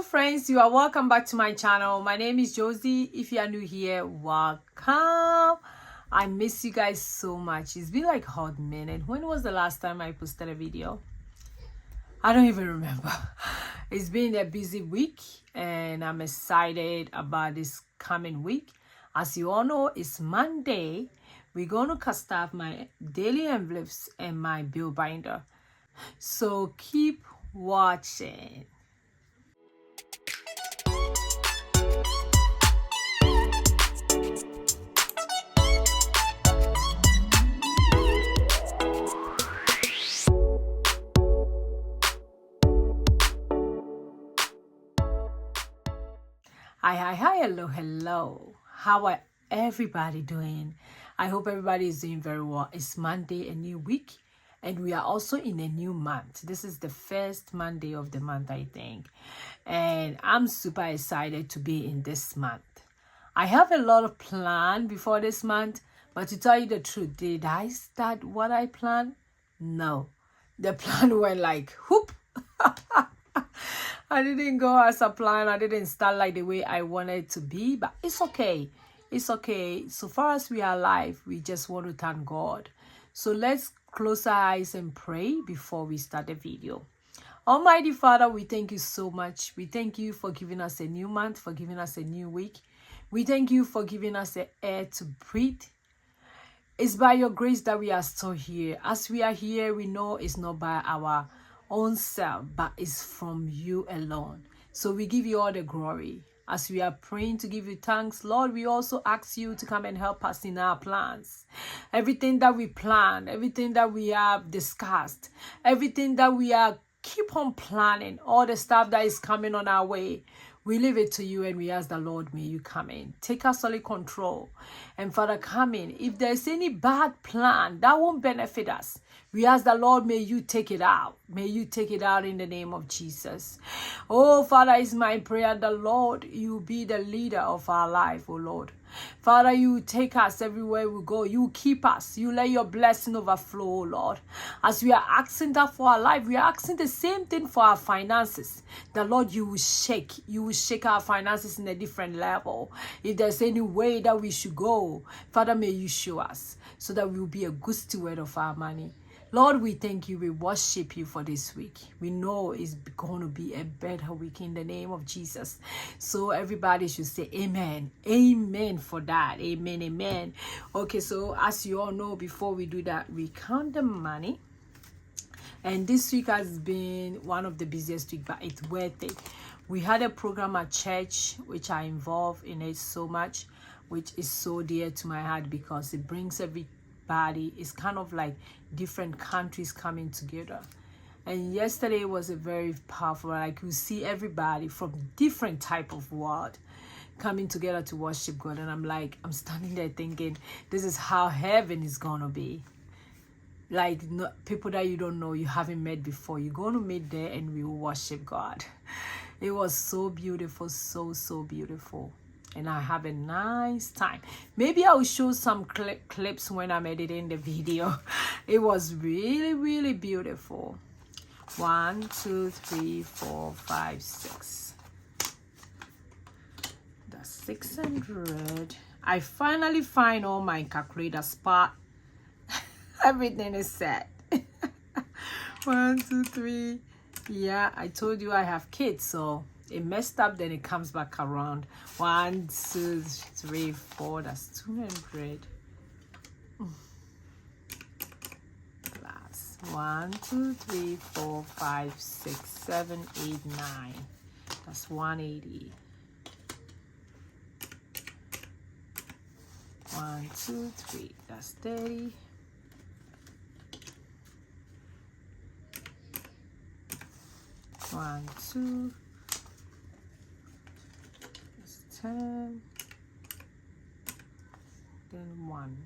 friends, you are welcome back to my channel. My name is Josy. If you are new here, welcome. I miss you guys so much. It's been like a hot minute. When was the last time I posted a video? I don't even remember. It's been a busy week and I'm excited about this coming week. As you all know, it's Monday. We're going to cast off my daily envelopes and my bill binder. So keep watching. Hi, hello. How are everybody doing? I hope everybody is doing very well. It's Monday, a new week, and we are also in a new month. This is the first Monday of the month, I think, and I'm super excited to be in this month. I have a lot of plan before this month, but to tell you the truth, did I start what I planned? No, the plan went like whoop. I didn't go as a plan. I didn't start like the way I wanted it to be, but it's okay. It's okay. So far as we are alive, we just want to thank God. So let's close our eyes and pray before we start the video. Almighty Father, we thank you so much. We thank you for giving us a new month, for giving us a new week. We thank you for giving us the air to breathe. It's by your grace that we are still here. As we are here, we know it's not by our own self, but it's from you alone. So we give you all the glory. As we are praying to give you thanks, Lord, we also ask you to come and help us in our plans. Everything that we plan, everything that we have discussed, everything that we are keep on planning, all the stuff that is coming on our way, we leave it to you and we ask the Lord, may you come in. Take absolute control. And Father, come in. If there's any bad plan that won't benefit us, we ask the Lord, may you take it out. May you take it out in the name of Jesus. Oh, Father, it's my prayer, the Lord, you be the leader of our life, oh Lord. Father, you take us everywhere we go. You keep us. You let your blessing overflow, Lord. As we are asking that for our life, we are asking the same thing for our finances. The Lord, you will shake our finances in a different level. If there's any way that we should go, Father, may you show us so that we will be a good steward of our money. Lord, we thank you. We worship you for this week. We know it's going to be a better week in the name of Jesus. So everybody should say amen. Amen for that. Amen, amen. Okay, so as you all know, before we do that, we count the money. And this week has been one of the busiest weeks, but it's worth it. We had a program at church, which I involved in it so much, which is so dear to my heart because it brings everybody. It's kind of like different countries coming together. And yesterday was a very powerful, like you see everybody from different type of world coming together to worship God. And I'm standing there thinking, this is how heaven is gonna be. Like people that you don't know, you haven't met before, you're going to meet there and we will worship God. It was so beautiful, so beautiful. And I have a nice time. Maybe I'll show some clips when I'm editing the video. It was really beautiful. 1, 2, 3, 4, 5, 6. That's 600. I finally find all my calculator spot. Everything is set. 1, 2, 3. Yeah, I told you I have kids, so it messed up, then it comes back around. 1, 2, 3, 4. That's 200. Plus 1, 2, 3, 4, 5, 6, 7, 8, 9. That's 180. 1, 2, 3. That's 30. 1, 2. 10, then 1.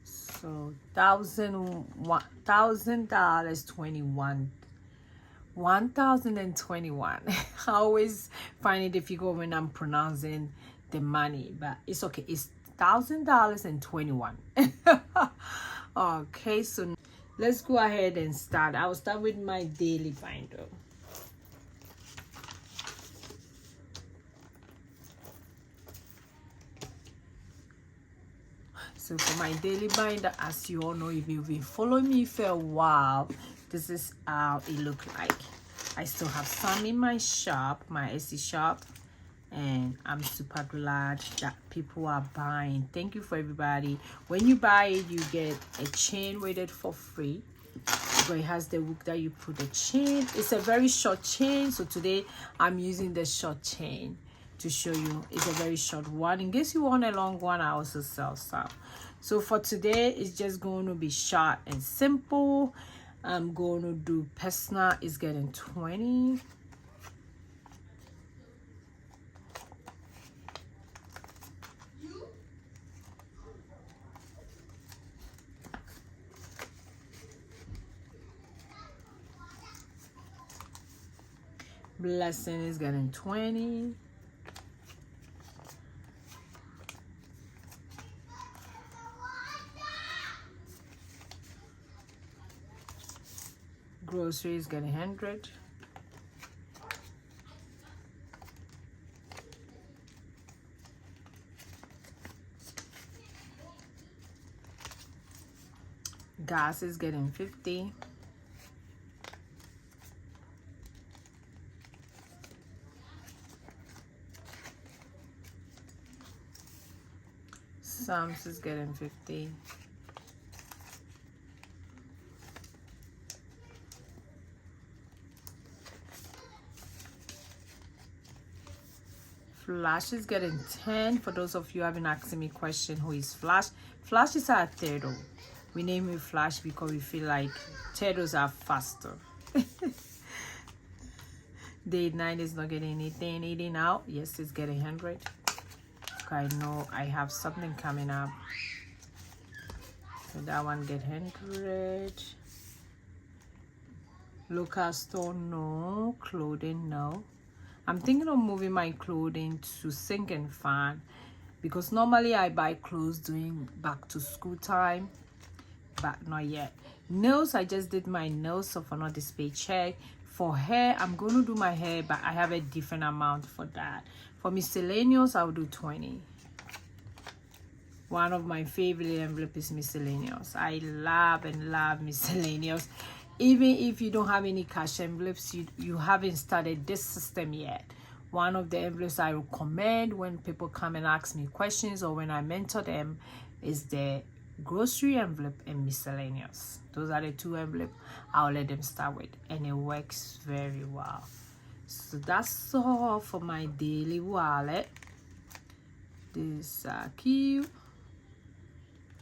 So $1,021. 1,021. I always find it difficult when I'm pronouncing the money, but it's okay. It's $1,000 and 21. Okay, so let's go ahead and start. I'll start with my daily binder. So for my daily binder, as you all know, if you've been following me for a while, this is how it look like. I still have some in my shop, my Etsy shop, and I'm super glad that people are buying. Thank you for everybody. When you buy it, you get a chain with it for free. But it has the hook that you put the chain. It's a very short chain, so today I'm using the short chain to show you. It's a very short one. In case you want a long one, I also sell some. So for today, it's just going to be short and simple. I'm going to do personal is getting 20. Blessing is getting 20. Grocery is getting 100. Gas is getting 50. Sam's is getting 50. Flash is getting 10. For those of you who have been asking me question, who is Flash? Flash is our turtle. We name it Flash because we feel like turtles are faster. Day 9 is not getting anything. Eating out, yes, it's getting 100. I know I have something coming up. So that one get 100. Local store, no. Clothing, no. I'm thinking of moving my clothing to Sink and Fan because normally I buy clothes during back to school time, but not yet. Nails, I just did my nails, so for not this paycheck. For hair, I'm going to do my hair, but I have a different amount for that. For miscellaneous, I'll do 20. One of my favorite envelopes is miscellaneous. I love and love miscellaneous. Even if you don't have any cash envelopes, you haven't started this system yet. One of the envelopes I recommend when people come and ask me questions or when I mentor them is the grocery envelope and miscellaneous. Those are the two envelopes I'll let them start with, and it works very well. So that's all for my daily wallet. This cute.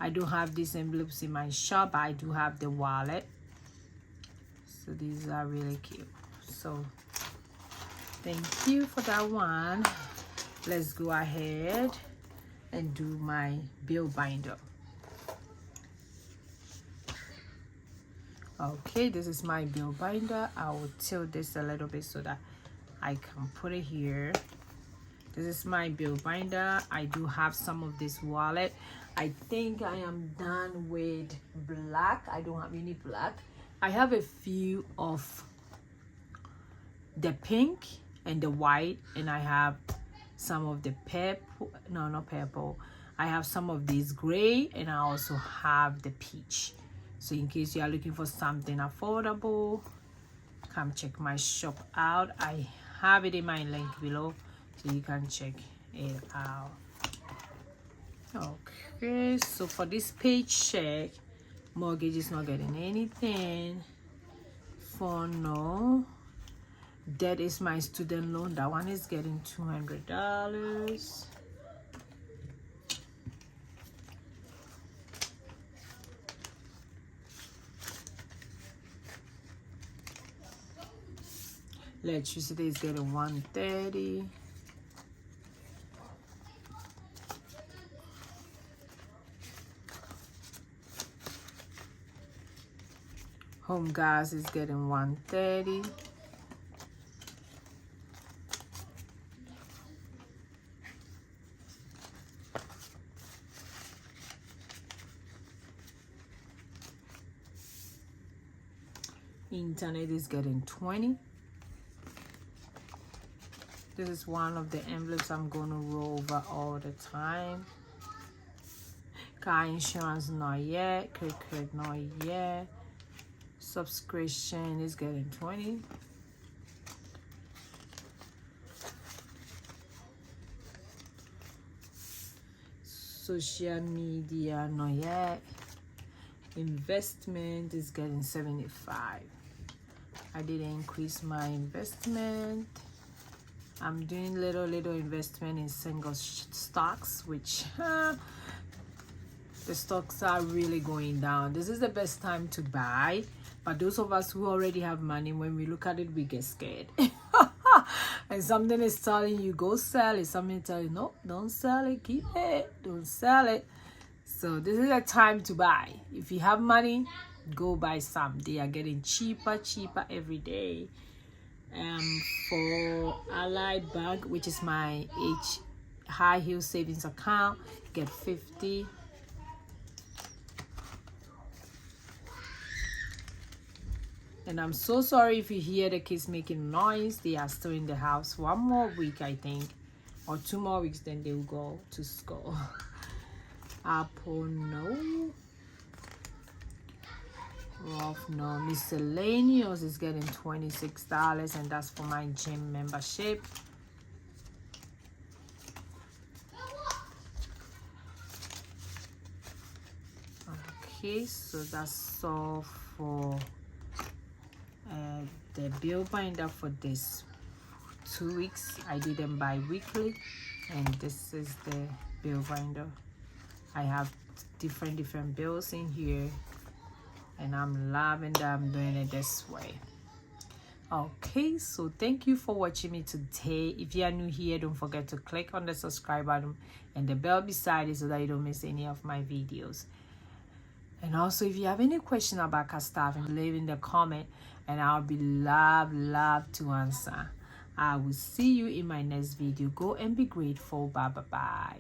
I don't have these envelopes in my shop, but I do have the wallet. So these are really cute. So thank you for that one. Let's go ahead and do my bill binder. Okay, this is my bill binder. I will tilt this a little bit so that I can put it here. This is my bill binder. I do have some of this wallet. I think I am done with black. I don't have any black. I have a few of the pink and the white, and I have some of the purple. No, not purple. I have some of this gray, and I also have the peach. So in case you are looking for something affordable, come check my shop out. I have it in my link below, so you can check it out. Okay, so for this paycheck, mortgage is not getting anything. For no, debt is my student loan. That one is getting $200. Electricity is getting $130. Home gas is getting $130. internet is getting 20. This is one of the envelopes I'm going to roll over all the time. Car insurance, not yet. Credit, not yet. Subscription is getting 20. Social media, not yet. Investment is getting 75. I didn't increase my investment. I'm doing little investment in single stocks, which the stocks are really going down. This is the best time to buy, but those of us who already have money, when we look at it, we get scared. And something is telling you go sell it, something telling you no, don't sell it, keep it, don't sell it. So this is a time to buy. If you have money, go buy some. They are getting cheaper every day. For Allied Bank, which is my high heel savings account, get 50. And I'm so sorry if you hear the kids making noise. They are still in the house. 1 more week, I think, or 2 more weeks, then they will go to school. Apple, no. Rough, no. Miscellaneous is getting $26, and that's for my gym membership. Okay, so that's all for the bill binder for this 2 weeks. I did them bi-weekly, and this is the bill binder. I have different bills in here, and I'm loving that I'm doing it this way. Okay, so thank you for watching me today. If you are new here, don't forget to click on the subscribe button and the bell beside it so that you don't miss any of my videos. And also, if you have any question about car stuff, leave in the comment, and I'll be love to answer. I will see you in my next video. Go and be grateful. Bye.